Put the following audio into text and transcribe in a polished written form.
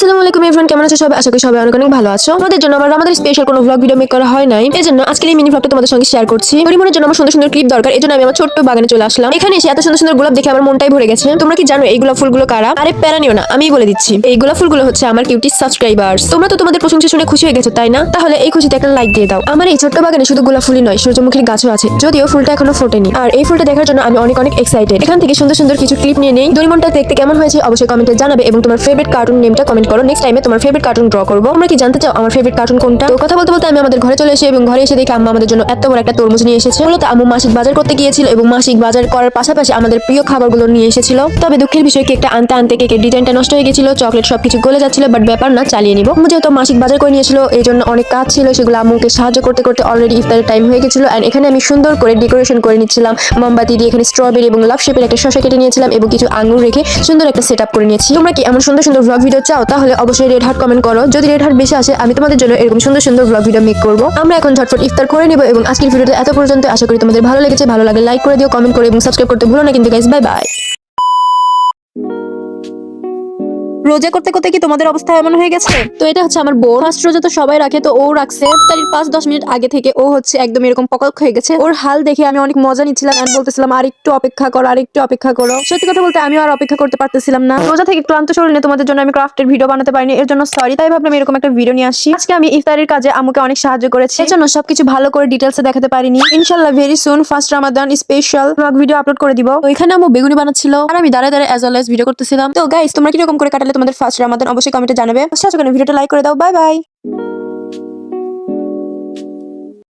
আসসালামু আলাইকুম এভরিওয়ান, কেমন আছো সবাই? আশা করি সবাই অনেক অনেক ভালো আছো। তোমাদের জন্য আমার আমাদের স্পেশাল কোনো ভ্লগ ভিডিও মেক করা হয় নাই, এজন্য আজকের এই মিনি ভ্লগটা তোমাদের সঙ্গে শেয়ার করছি। পরিমণের জন্য আমার সুন্দর সুন্দর ক্লিপ দরকার, এজন্য আমি আমার ছোট্ট বাগানে চলে আসলাম। এখানে এসে এত সুন্দর সুন্দর গোলাপ দেখে আমার মনটাই ভরে গেছে। তোমরা কি জানো এই গোলাপ ফুলগুলো কারা? আরে প্যারা নিও না, আমিই বলে দিচ্ছি। এই গোলাপ ফুলগুলো হচ্ছে আমার কিউটি সাবস্ক্রাইবার্স। তোমরা তো তোমাদের প্রশংসা শুনে খুশি হয়ে গেছো, তাই না? তাহলে এই খুশিতে একটা লাইক দিয়ে দাও। আমার এই ছোট্ট বাগানে শুধু গোলাপ ফুলই নয়, সূর্যমুখীর গাছও আছে, যদিও ফুলটা এখনো ফোটেনি। আর এই ফুলটা দেখার জন্য আমি অনেক অনেক এক্সাইটেড। এখান থেকে সুন্দর সুন্দর কিছু ক্লিপ নিয়ে নেই। ডোরেমনটা দেখতে কেমন হয়েছে অবশ্যই কমেন্টে জানাবে এবং তোমার ফেভারিট কার্টুন নেমটা কমেন্ট করো। নেক্সট টাইমে তোমার ফেভারিট কার্টুন ড্র করবো। তোমরা কি জানতে চাও আমার ফেভারিট কার্টুন কোনটা? তো কথা বলতে বলতে আমি আমাদের ঘরে চলে এসে এবং ঘরে এসে দেখি আম্মা আমাদের জন্য এত বড় একটা তরমুজ নিয়ে এসেছে। মূলত আম্মু মাসিক বাজার করতে গিয়েছিল এবং মাসিক বাজার করার পাশাপাশি আমাদের প্রিয় খাবারগুলো নিয়ে এসেছিল। তবে দুঃখের বিষয় কেকটা আনতে আনতে কেকের ডিজাইনটা নষ্ট হয়ে গেছিল, চকলেট সবকিছু গলে যাচ্ছিল, বাট ব্যাপার না, চালিয়ে নিব। আম্মু যেহেতু মাসিক বাজার করে নিয়েছিল এই জন্য অনেক কাজ ছিল, সেগুলো আম্মুকে সাহায্য করতে করতে অলরেডি ইফতারের টাইম হয়ে গেছিল। এন্ড এখানে আমি সুন্দর করে ডেকোরেশন করে নিচ্ছিলাম মোমবাতি দিয়ে। এখানে স্ট্রবেরি এবং লাভ শেপের একটা শসা কেটে নিয়েছিলাম এবং কিছু আঙ্গুর রেখে সুন্দর একটা সেট আপ করে নিয়েছি। তোমরা কি এমন সুন্দর সুন্দর ভ্লগ ভিডিও চাও? তাহলে অবশ্যই রেড হার্ট কমেন্ট করো। যদি রেড হার্ট বেশি আসে আমি তোমাদের জন্য এরকম সুন্দর সুন্দর ভ্লগ ভিডিও মেক করব। আমরা এখন ঝটফট ইফতার করে নিব এবং আজকের ভিডিওটা এত পর্যন্ত। আশা করি তোমাদের ভালো লেগেছে। ভালো লাগলে লাইক করে দিও, কমেন্ট করে এবং সাবস্ক্রাইব করতে ভুলো না কিন্তু গাইস। Bye bye. রোজা করতে করতে কি তোমাদের অবস্থা এমন হয়ে গেছে? তো এটা হচ্ছে আমার বোন। ফার্স্ট রোজা তো সবাই রাখে, তো ও রাখছে ইফতারির 5-10 মিনিট আগে থেকে। ও হচ্ছে একদম এরকম পকক হয়ে গেছে। ওর হাল দেখে আমি অনেক মজা নিচ্ছিলাম আর বলতেছিলাম আর একটু অপেক্ষা করো, আর একটু অপেক্ষা করো। সত্যি কথা বলতে আমিও আর অপেক্ষা করতে পারতেছিলাম না। রোজা থেকে ক্লান্ত শরীর নিয়ে তোমাদের জন্য আমি ক্রাফটের ভিডিও বানাতে পারিনি, এর জন্য সরি। তাই ভাবলাম এরকম একটা ভিডিও নিয়ে আসি। আজকে আমি ইফতারির কাজে আম্মুকে অনেক সাহায্য করেছি, এর জন্য সবকিছু ভালো করে ডিটেলসে দেখাতে পারিনি। ইনশাআল্লাহ ভেরি সুন ফার্স্ট রমাদান স্পেশাল ব্লগ ভিডিও আপলোড করে দিব। তো এখানে আম্মু বেগুনি বানাচ্ছিল আর আমি দাঁড়ায় দাঁড়ায় অ্যাজ ওয়েল এজ ভিডিও করতেছিলাম। তো গাইস তোমরা কিরকম করে কাটালে তোমাদের ফার্স্ট রমাদান অবশ্যই কমেন্টে জানাবে। ভিডিওটা লাইক করে দাও। Bye bye.